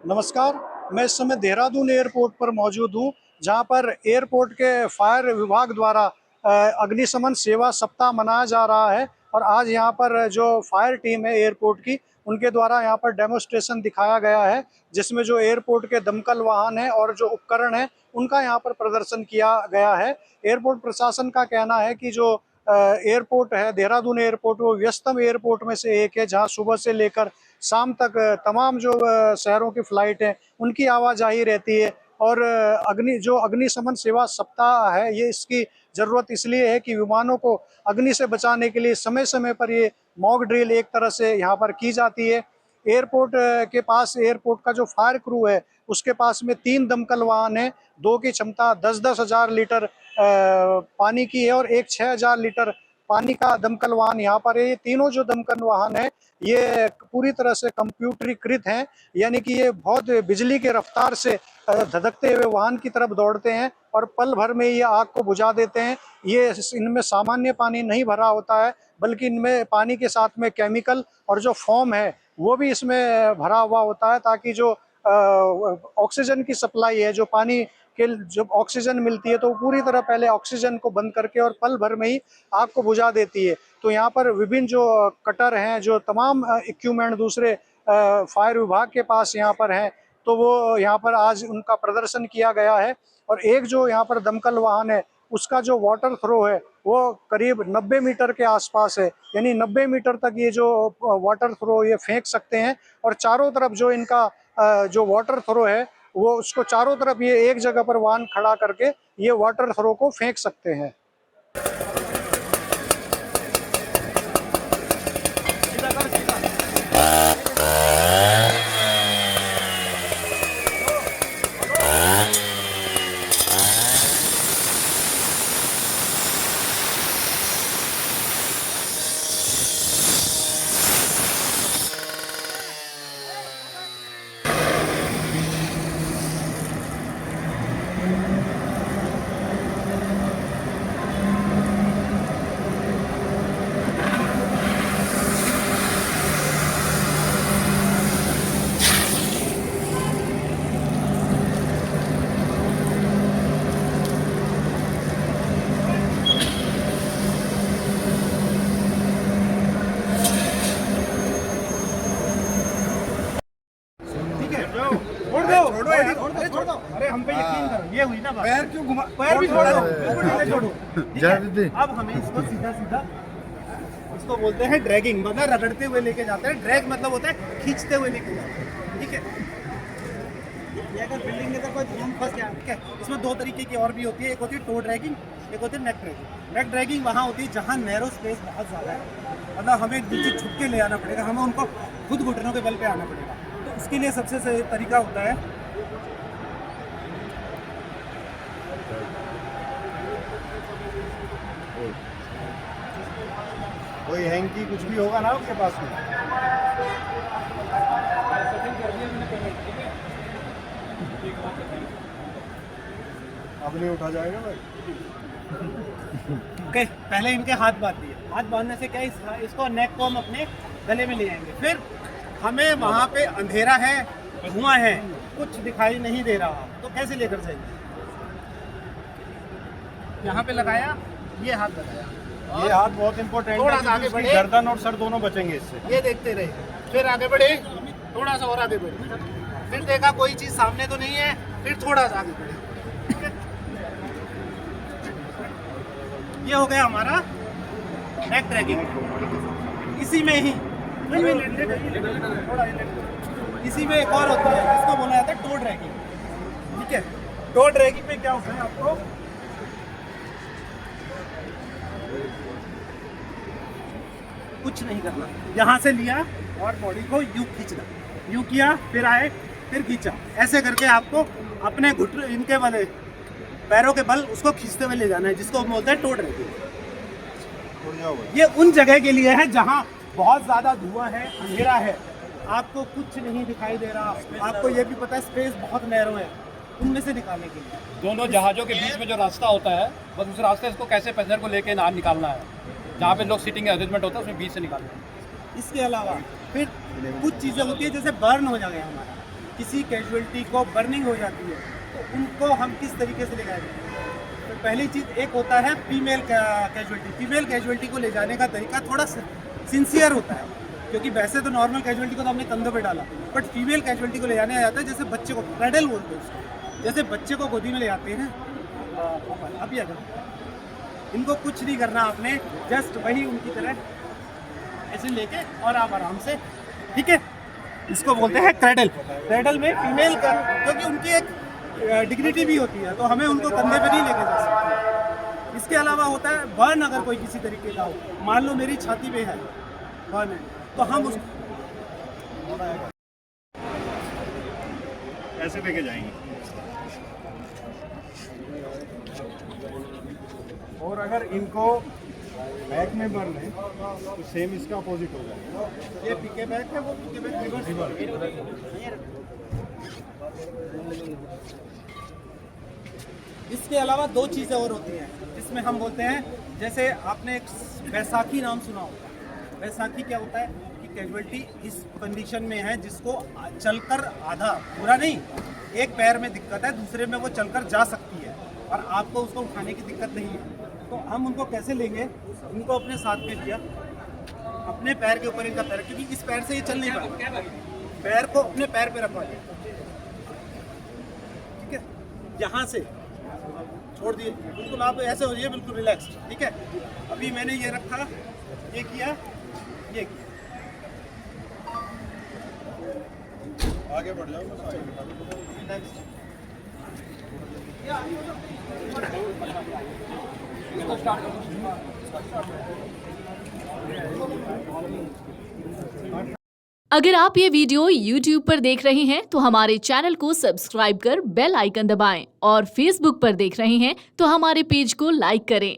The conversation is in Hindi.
नमस्कार। मैं इस समय देहरादून एयरपोर्ट पर मौजूद हूँ, जहाँ पर एयरपोर्ट के फायर विभाग द्वारा अग्निशमन सेवा सप्ताह मनाया जा रहा है। और आज यहाँ पर जो फायर टीम है एयरपोर्ट की, उनके द्वारा यहाँ पर डेमोस्ट्रेशन दिखाया गया है, जिसमें जो एयरपोर्ट के दमकल वाहन हैं और जो उपकरण हैं, उनका यहाँ पर प्रदर्शन किया गया है। एयरपोर्ट प्रशासन का कहना है कि जो एयरपोर्ट है, देहरादून एयरपोर्ट, वो व्यस्तम एयरपोर्ट में से एक है, जहाँ सुबह से लेकर शाम तक तमाम जो शहरों की फ़्लाइट हैं, उनकी आवाजाही रहती है। और अग्निशमन सेवा सप्ताह है, ये इसकी ज़रूरत इसलिए है कि विमानों को अग्नि से बचाने के लिए समय-समय पर ये मॉक ड्रिल एक तरह से यहाँ पर की जाती है। एयरपोर्ट के पास एयरपोर्ट का जो फायर क्रू है, उसके पास में 3 दमकल वाहन हैं, 2 की क्षमता 10-10 हज़ार लीटर पानी की है और एक 6,000 लीटर पानी का दमकल वाहन यहाँ पर है। ये तीनों जो दमकल वाहन है, ये पूरी तरह से कंप्यूटरीकृत हैं, यानी कि ये बहुत बिजली के रफ्तार से धधकते हुए वाहन की तरफ दौड़ते हैं और पल भर में ये आग को बुझा देते हैं। ये इनमें सामान्य पानी नहीं भरा होता है, बल्कि इनमें पानी के साथ में केमिकल और जो फोम है, वो भी इसमें भरा हुआ होता है, ताकि जो ऑक्सीजन की सप्लाई है, जो पानी के जब ऑक्सीजन मिलती है, तो पूरी तरह पहले ऑक्सीजन को बंद करके और पल भर में ही आग को बुझा देती है। तो यहाँ पर विभिन्न जो कटर हैं, जो तमाम इक्विपमेंट दूसरे फायर विभाग के पास यहाँ पर हैं, तो वो यहाँ पर आज उनका प्रदर्शन किया गया है। और एक जो यहाँ पर दमकल वाहन है, उसका जो वाटर थ्रो है, वो करीब 90 मीटर के आसपास है, यानी 90 मीटर तक ये जो वाटर थ्रो ये फेंक सकते हैं। और चारों तरफ जो इनका जो वाटर थ्रो है, वो उसको चारों तरफ ये एक जगह पर वाहन खड़ा करके ये वाटर थ्रो को फेंक सकते हैं। छोड़ दो, छोड़ो यार, छोड़ दो। अरे हम पे यकीन करो, ये हुई ना बात। पैर क्यों घुमा, पैर भी छोड़ दो, बिल्कुल छोड़ो। ठीक है, अब हमें इसको सीधा सीधा, इसको बोलते हैं ड्रैगिंग, मतलब रगड़ते हुए लेके जाते हैं। ड्रैग मतलब होता है खींचते हुए लेके जाते हैं। ठीक है, ये अगर बिल्डिंग के अंदर कोई हम फंस गया, ठीक है, इसमें 2 तरीके की और भी होती है। एक होती है टो ड्रैगिंग, एक होती है नेक ड्रैगिंग। नेक ड्रैगिंग वहाँ होती है जहाँ नैरो स्पेस बहुत ज़्यादा है, मतलब हमें नीचे छुप के ले आना पड़ेगा, हमें उनको खुद घुटनों के बल पे आना पड़ेगा। तो उसके लिए सबसे सही तरीका होता है, कोई हैंकी कुछ भी होगा ना उसके पास में, अब नहीं उठा जाएगा भाई। ओके, पहले इनके हाथ बांध दिए। हाथ बांधने से क्या इसको नेक को हम अपने गले में ले आएंगे। फिर हमें वहाँ पे अंधेरा है, धुआं है, कुछ दिखाई नहीं दे रहा, तो कैसे लेकर जाएंगे? यहाँ पे लगाया, ये हाथ लगाया, ये हाथ बहुत इंपॉर्टेंट है, आगे बढ़े, गर्दन और सर दोनों बचेंगे इससे। ये देखते रहे, फिर आगे बढ़े, थोड़ा सा और आगे बढ़े, फिर देखा कोई चीज सामने तो नहीं है, फिर थोड़ा सा आगे बढ़े। ये हो गया हमारा नेक ड्रैगिंग। इसी में ही इसी में एक और होता है, इसको बोला जाता है टो ड्रैगिंग। ठीक है, टो ड्रैगिंग में क्या होता है, आपको कुछ नहीं करना, यहाँ से लिया और बॉडी को यूं खींचना, यूं किया, फिर आए, फिर खींचा, ऐसे करके आपको अपने घुटने, इनके वाले पैरों के बल उसको खींचते हुए ले जाना है, जिसको बोलते हैं टो ड्रैगिंग। ये उन जगह के लिए है जहाँ बहुत ज़्यादा धुआं है, अंधेरा है, आपको कुछ नहीं दिखाई दे रहा, आपको ये भी पता है स्पेस बहुत नैरो है, उनमें से निकालने के लिए दोनों जहाज़ों के बीच में जो रास्ता होता है, बस उस रास्ते को कैसे पैसेंजर को लेके ना निकालना है, जहाँ पे लोग सीटिंग अरेंजमेंट होता है उसमें बीच से निकालना है। इसके अलावा फिर कुछ चीज़ें होती है जैसे बर्न हो जाएगा हमारा, किसी कैजुअलिटी को बर्निंग हो जाती है तो उनको हम किस तरीके से ले जाएंगे। तो पहली चीज़ एक होता है फीमेल कैजुअलिटी। फीमेल कैजुअलिटी को ले जाने का तरीका थोड़ा सिंसियर होता है, क्योंकि वैसे तो नॉर्मल कैजुअलिटी को तो हमने कंधों पे डाला, बट फीमेल कैजुअलिटी को ले जाने आ जाता है जैसे बच्चे को क्रेडल बोलते हैं उसको, जैसे बच्चे को गोदी में ले जाते हैं। अभी अगर इनको कुछ नहीं करना आपने, जस्ट वही उनकी तरह ऐसे लेके और आप आराम से, ठीक है, इसको बोलते हैं क्रेडल। क्रेडल में फीमेल का, क्योंकि उनकी एक डिग्निटी भी होती है तो हमें उनको कंधे पे नहीं लेके जा सकते। इसके अलावा होता है बर्न, अगर कोई किसी तरीके का हो, मान लो मेरी छाती पे है बर्न है, तो हम उस ऐसे लेके जाएंगे। और अगर इनको बैक में बर्न है तो सेम इसका अपोजिट हो जाएगा। ये पीके बैक है, वो पीके बैक रिवर्स। इसके अलावा दो चीज़ें और होती हैं जिसमें हम बोलते हैं, जैसे आपने एक बैसाखी नाम सुना होगा। बैसाखी क्या होता है कि कैजुअलिटी इस कंडीशन में है जिसको चलकर आधा, पूरा नहीं, एक पैर में दिक्कत है, दूसरे में वो चलकर जा सकती है और आपको उसको उठाने की दिक्कत नहीं है। तो हम उनको कैसे लेंगे, इनको अपने साथ में किया, अपने पैर के ऊपर इनका पैर, क्योंकि इस पैर से ये चल नहीं पाएगा, पैर को अपने पैर पे रखवा दिया, ठीक है, यहाँ से छोड़ दिए, बिल्कुल आप ऐसे हो जाइए, बिल्कुल रिलैक्स, ठीक है। अभी मैंने ये रखा, ये किया, ये किया, आगे बढ़ जाओ। नेक्स्ट। अगर आप ये वीडियो YouTube पर देख रहे हैं तो हमारे चैनल को सब्सक्राइब कर बेल आइकन दबाएं और Facebook पर देख रहे हैं तो हमारे पेज को लाइक करें।